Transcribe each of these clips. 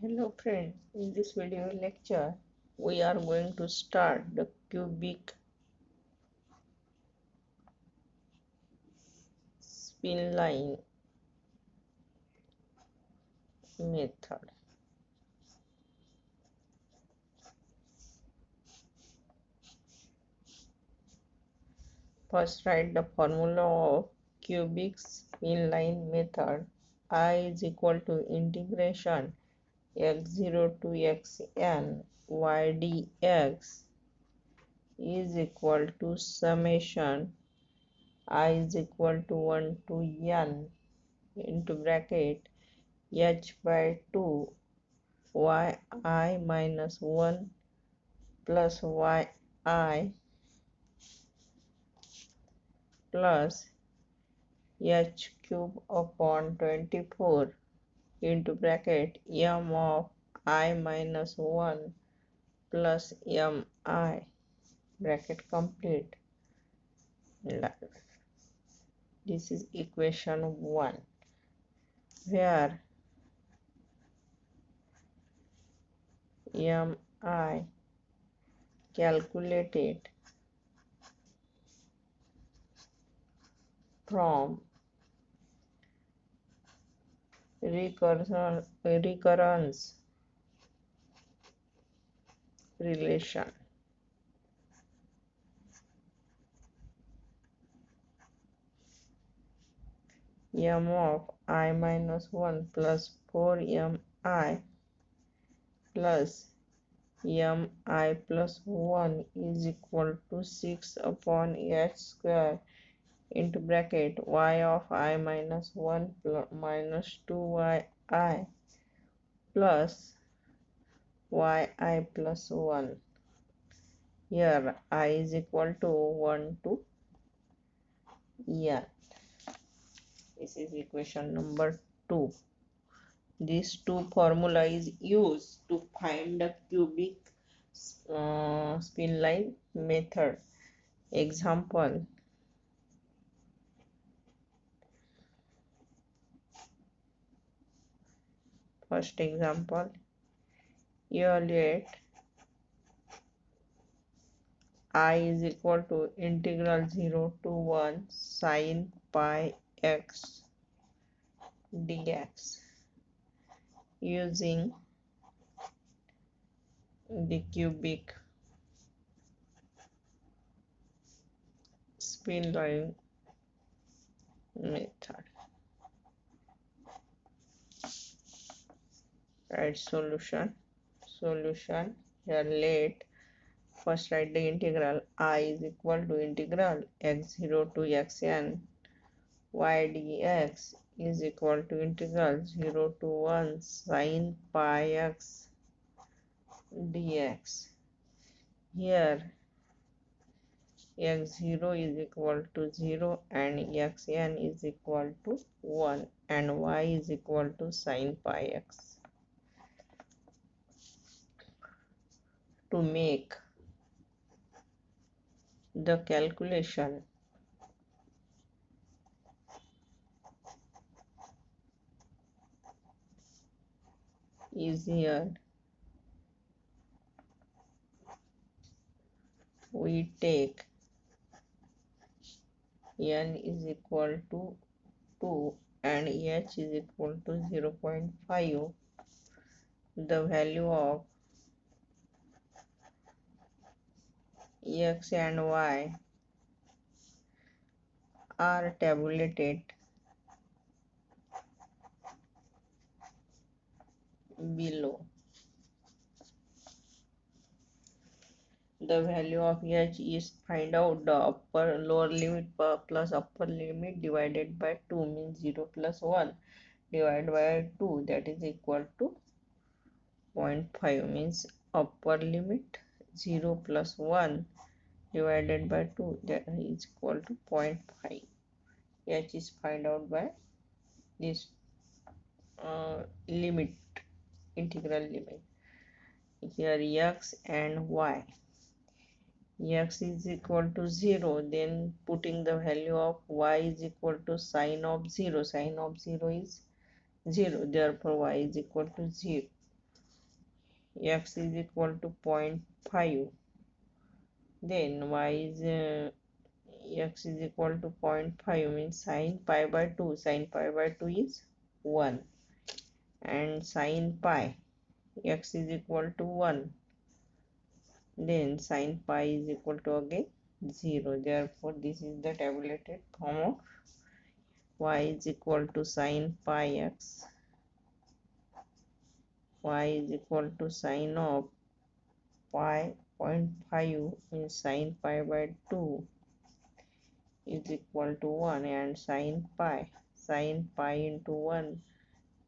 Hello friends, in this video lecture we are going to start the cubic spline method. First write the formula of cubic spline method. I is equal to integration x0 to xn y dx is equal to summation I is equal to 1 to n into bracket h by 2 yi minus 1 plus yi plus h cube upon 24 into bracket m of I minus 1 plus mi bracket complete. This is equation 1 where mi calculated from recurrence relation. M of I minus 1 plus 4mi plus mi plus 1 is equal to 6 upon h square into bracket y of I minus 1 plus minus 2yi plus yi plus 1. Here I is equal to 1 to n. This is equation number 2. These two formula is used to find the cubic spline method. Example: first example, evaluate I is equal to integral 0 to 1 sin pi x dx using the cubic spline method. Write solution. Here let first write the integral I is equal to integral x0 to xn y dx is equal to integral 0 to 1 sin pi x dx. Here x0 is equal to 0 and xn is equal to 1 and y is equal to sin pi x. To make the calculation easier, we take n is equal to 2 and h is equal to 0.5. The value of x and y are tabulated below. The value of h is find out the upper lower limit plus upper limit divided by 2 means 0 plus 1 divided by 2, that is equal to 0.5 means upper limit 0 plus 1 divided by 2, that is equal to 0.5. H is find out by this limit, integral limit. Here x and y. X is equal to 0, then putting the value of y is equal to sine of 0. Sine of 0 is 0, therefore y is equal to 0. x is equal to 0.5, then y is x is equal to 0.5 means sine pi by 2. Sine pi by 2 is 1, and sine pi x is equal to 1, then sine pi is equal to again 0. Therefore this is the tabulated form of y is equal to sine pi x, y is equal to sine of pi 0.5 means sine pi by 2 is equal to 1, and sine pi into 1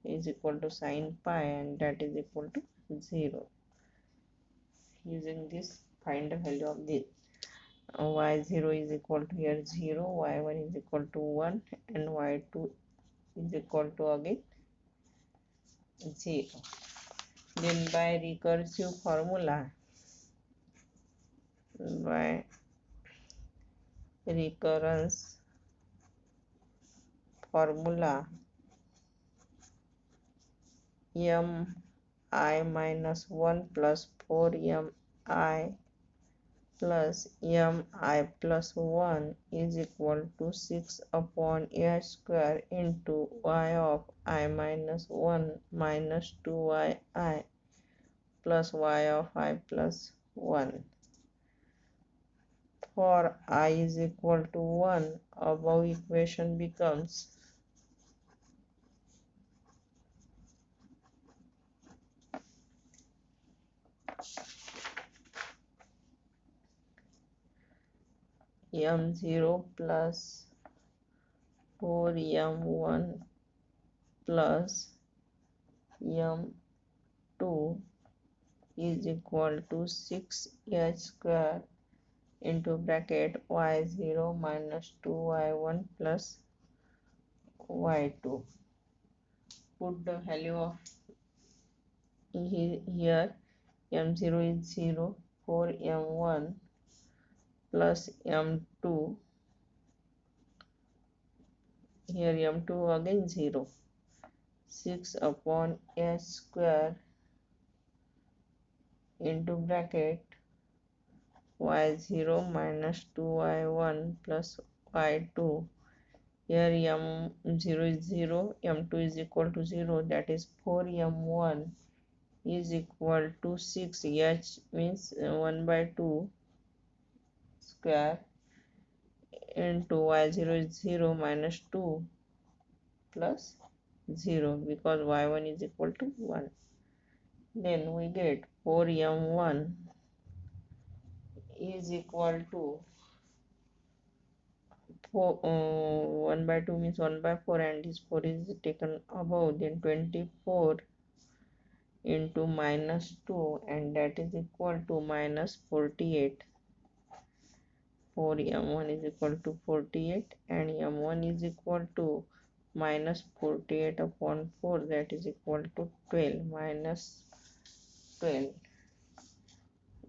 is equal to sine pi, and that is equal to 0. Using this, find the value of this. Y0 is equal to here 0, y1 is equal to 1, and y2 is equal to again 0. Then by recursive formula, by recurrence formula, m I minus 1 plus 4mi plus mi plus 1 is equal to 6 upon a square into y of I minus 1 minus 2yi plus y of I plus 1. For I is equal to 1, above equation becomes m0 plus 4m1 plus m2 is equal to 6h square into bracket y0 minus 2y1 plus y2. Put the value of here, m0 is 0, 4m1 plus m2, here m2 again 0, 6 upon h square into bracket y0 minus 2y1 plus y2. Here m0 is 0, m2 is equal to 0, that is 4m1 is equal to 6, h means 1 by 2 square into y0 is 0 minus 2 plus 0, because y1 is equal to 1. Then we get 4m1 is equal to 1 by 2 means 1 by 4, and this 4 is taken above, then 24 into minus 2, and that is equal to minus 48. 4m1 is equal to 48, and m1 is equal to minus 48 upon 4, that is equal to 12, minus 12.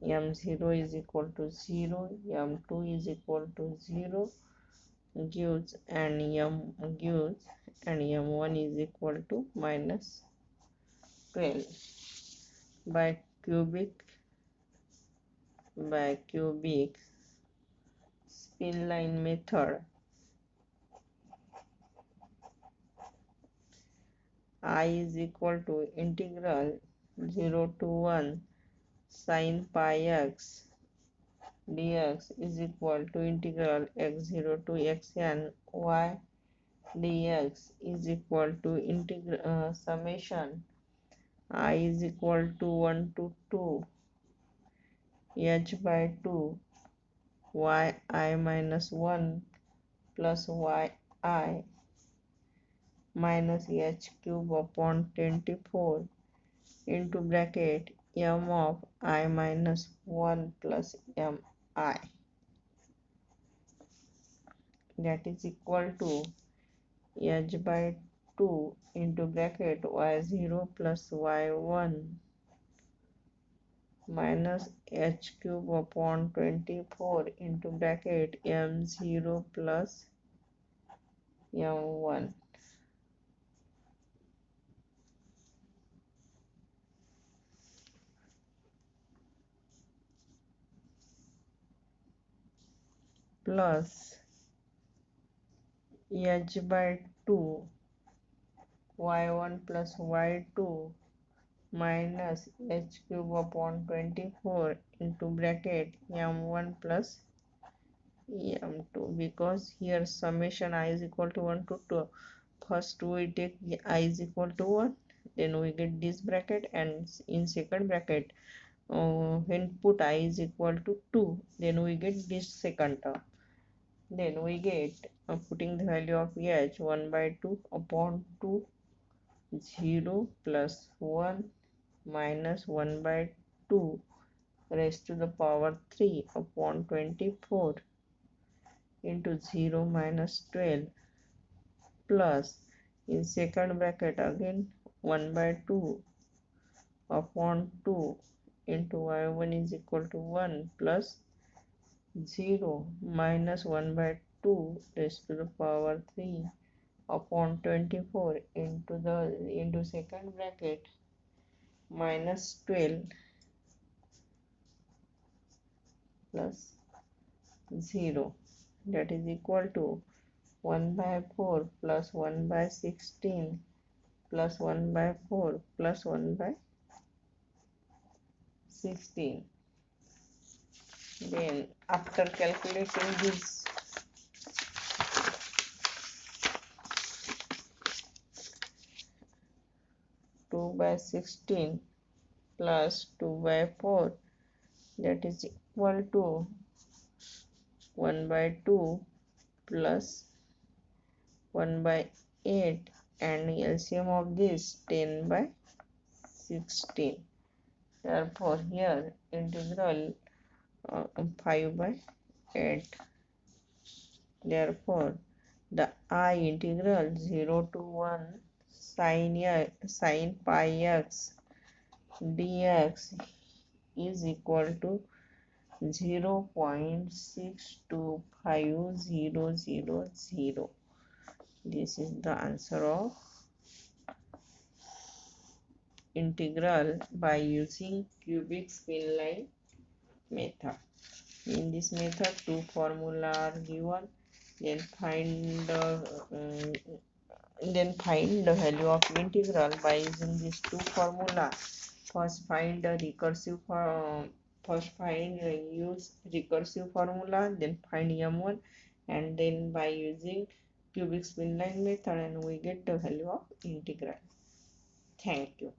m0 is equal to 0, m2 is equal to 0 gives, and m1 is equal to minus 12. By cubic spline method, I is equal to integral 0 to 1 sin pi x dx is equal to integral x0 to xn y dx is equal to integral summation I is equal to 1 to 2 h by 2 yi minus 1 plus yi minus h cube upon 24 into bracket m of I minus 1 plus mi, that is equal to h by 2 into bracket y0 plus y1 minus h cube upon 24 into bracket m0 plus m1. plus h by 2 y1 plus y2 minus h cube upon 24 into bracket m1 plus m2, because here summation I is equal to 1 to 2. First we take I is equal to 1, then we get this bracket, and in second bracket when put I is equal to 2, then we get this second term. Then we get putting the value of h 1 by 2 upon 2, 0 plus 1 minus 1 by 2 raised to the power 3 upon 24 into 0 minus 12 plus in second bracket again 1 by 2 upon 2 into y1 is equal to 1 plus 0 minus 1 by 2 raised to the power 3 upon 24 into second bracket minus 12 plus 0, that is equal to 1 by 4 plus 1 by 16 plus 1 by 4 plus 1 by 16. Then after calculating this, 2 by 16 plus 2 by 4, that is equal to 1 by 2 plus 1 by 8, and LCM of this 10 by 16. Therefore here integral 5 by 8. Therefore the I integral 0 to 1 sin pi x dx is equal to 0.62500. This is the answer of integral by using cubic spline method. In this method, two formula are given. Then find the value of integral by using these two formula. First find the recursive use recursive formula, then find m1, and then by using cubic spline method, and we get the value of integral. Thank you.